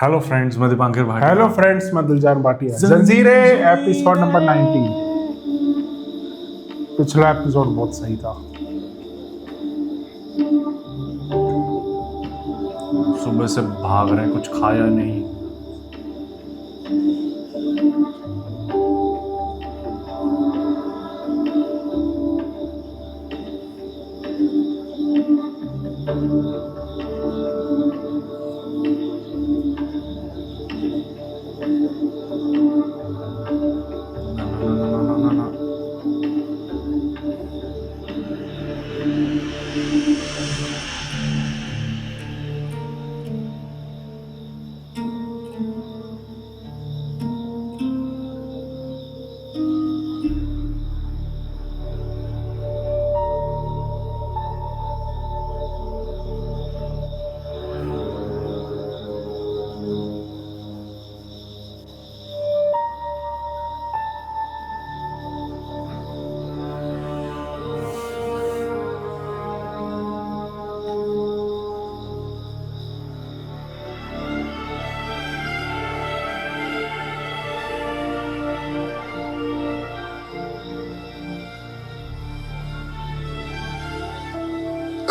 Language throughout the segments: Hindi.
हेलो फ्रेंड्स, मैं दीपांकर भाटिया। हेलो फ्रेंड्स, मैं दिलजान भाटिया। जंजीरें एपिसोड नंबर 19। पिछला एपिसोड बहुत सही था। सुबह से भाग रहे हैं, कुछ खाया नहीं। ना ना ना ना ना ना ना।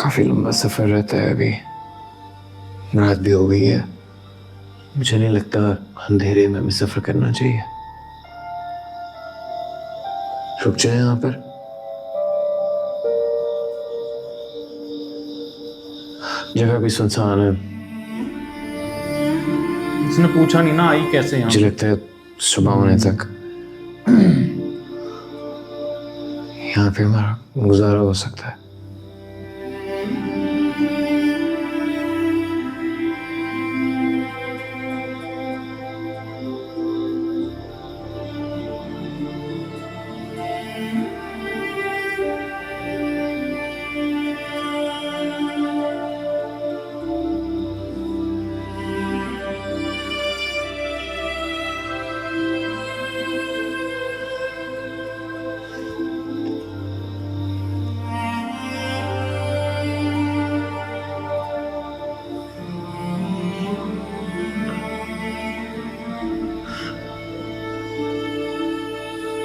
काफी लंबा सफर रहता है। अभी रात भी हो गई है। मुझे नहीं लगता अंधेरे में भी सफर करना चाहिए। रुक जाए यहाँ पर। जगह भी सुनसान है। इसने पूछा नहीं ना आई कैसे यहाँ। मुझे लगता है सुबह होने तक यहाँ पे हमारा गुजारा हो सकता है।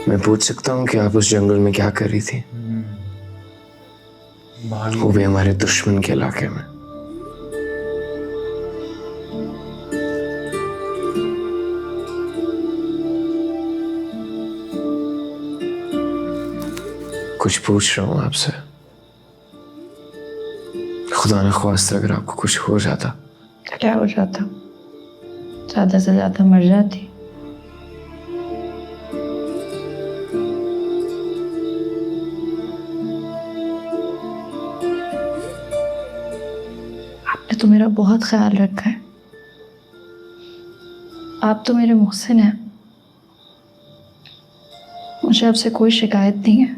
मैं पूछ सकता हूँ कि आप उस जंगल में क्या कर रही थी? भागी वो भी हमारे दुश्मन के इलाके में। कुछ पूछ रहा हूँ आपसे। खुदा न ख्वास्ता अगर आपको कुछ हो जाता। क्या हो जाता? ज्यादा से ज्यादा मर जाती। आपने तो मेरा बहुत ख्याल रखा है। आप तो मेरे मोहसिन हैं। मुझे आपसे कोई शिकायत नहीं है,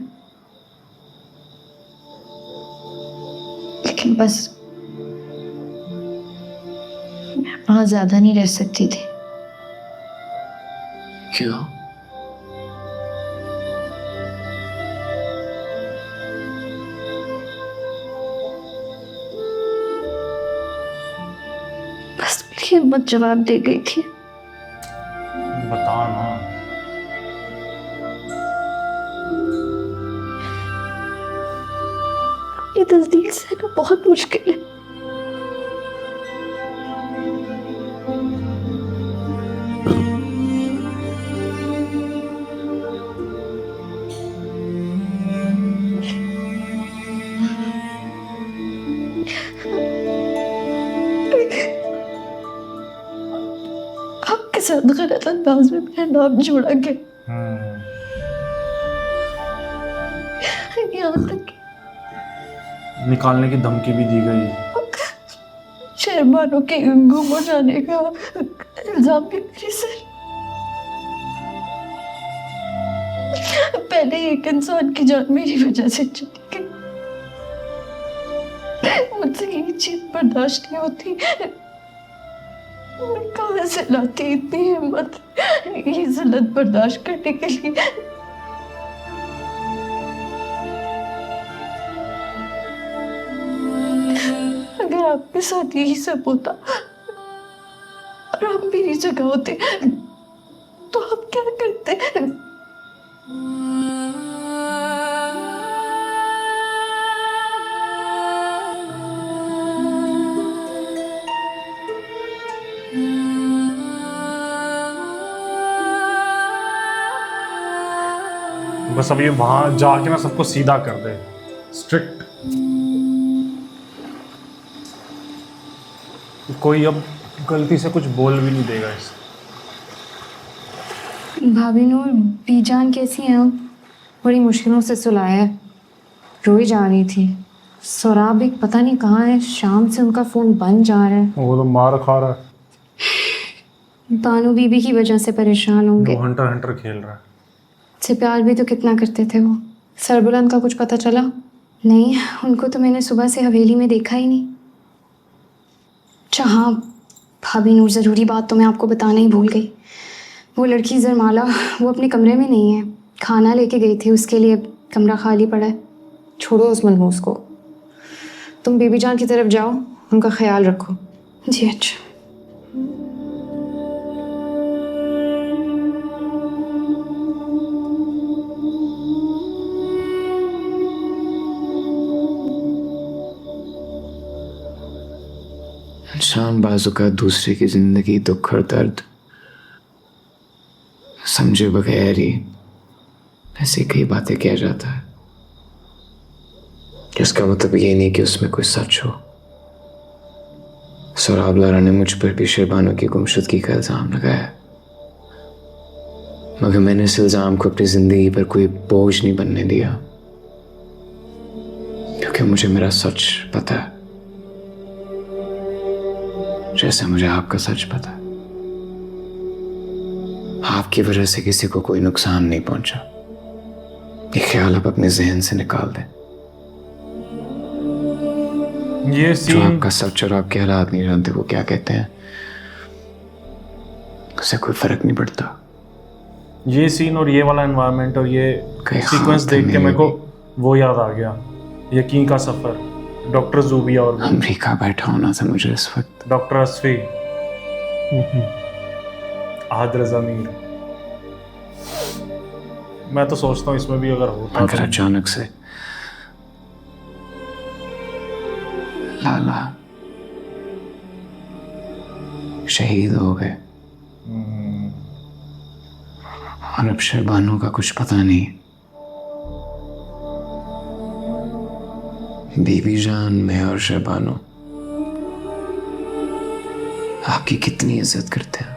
लेकिन बस मैं वहां ज्यादा नहीं रह सकती थी। क्यों? बस मेरी हिम्मत जवाब दे गई थी। बता ना। ये तस्दीक से ना बहुत मुश्किल है। आपके साथ गलत अंदाज में मेरा नाम जोड़ा गया। यहाँ तक कि निकालने की धमकी भी दी गई। शहरबानों के गुम हो जाने का इल्जाम भी मेरे सर। पहले एक इंसान की जान मेरी वजह से चली गई। मुझसे ये चीज बर्दाश्त नहीं होती। मैं कहाँ से लाती इतनी हिम्मत ये जिल्लत बर्दाश्त करने के लिए। अगर आपके साथ यही सब होता, और आप मेरी जगह होते तो आप क्या करते? बस अब ये वहां जाके ना सबको सीधा कर दे, स्ट्रिक्ट। कोई अब गलती से कुछ बोल भी नहीं देगा इसे। भाभी नूर, बीजान कैसी हैं अब? बड़ी मुश्किलों से सुलाया है, रोई जा रही थी। सौराब एक पता नहीं कहाँ है, शाम से उनका फ़ोन बंद जा रहा है। वो तो मार खा रहा है। बानू बीबी की वजह से परेशान होंगे। वो हंटर हंटर खेल रहा है। से प्यार भी तो कितना करते थे वो। सरबुलंद का कुछ पता चला? नहीं, उनको तो मैंने सुबह से हवेली में देखा ही नहीं। अच्छा हाँ भाभी नूर, ज़रूरी बात तो मैं आपको बताना ही भूल गई। वो लड़की जरमाला, वो अपने कमरे में नहीं है। खाना लेके गई थी, उसके लिए कमरा खाली पड़ा है। छोड़ो उस मनहूस को, तुम बीबी जान की तरफ जाओ, उनका ख्याल रखो। जी अच्छा। इंसान बाजू का दूसरे की जिंदगी, दुख और दर्द समझे बगैर ही ऐसी कई बातें कह जाता है, जिसका मतलब ये नहीं कि उसमें कोई सच हो। सौराब लारा ने मुझ पर भी शहबानों की गुमशुदगी का इल्ज़ाम लगाया, मगर मैंने इस इल्ज़ाम को अपनी ज़िंदगी पर कोई बोझ नहीं बनने दिया, क्योंकि मुझे मेरा सच पता है, जैसे मुझे आपका सच पता है। आपकी वजह से किसी को कोई नुकसान नहीं पहुंचा, ये ख्याल आप अपने जहन से निकाल दें। ये जो सीन आपका सच और आपके हालात नहीं जानते वो क्या कहते हैं, उससे कोई फर्क नहीं पड़ता। ये सीन और ये वाला एनवायरनमेंट और ये कहीं सीक्वेंस हाथ देख के में मेरे को वो याद आ गया, यकीन का सफर, डॉक्टर जूबिया और अमेरिका बैठा होना था मुझे इस वक्त। डॉक्टर असफी, आहद रज़ा मीर। मैं तो सोचता हूँ इसमें भी अगर होता मगर तो अचानक से लाला शहीद हो गए, और अब शहबानों का कुछ पता नहीं। बीबी जान, मैं और शहबानो आपकी कितनी इज्जत करते हैं,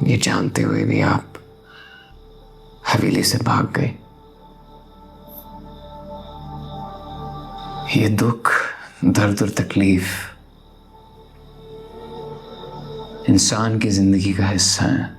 ये जानते हुए भी आप हवेली से भाग गए। ये दुख, दर्द और तकलीफ इंसान की जिंदगी का हिस्सा है।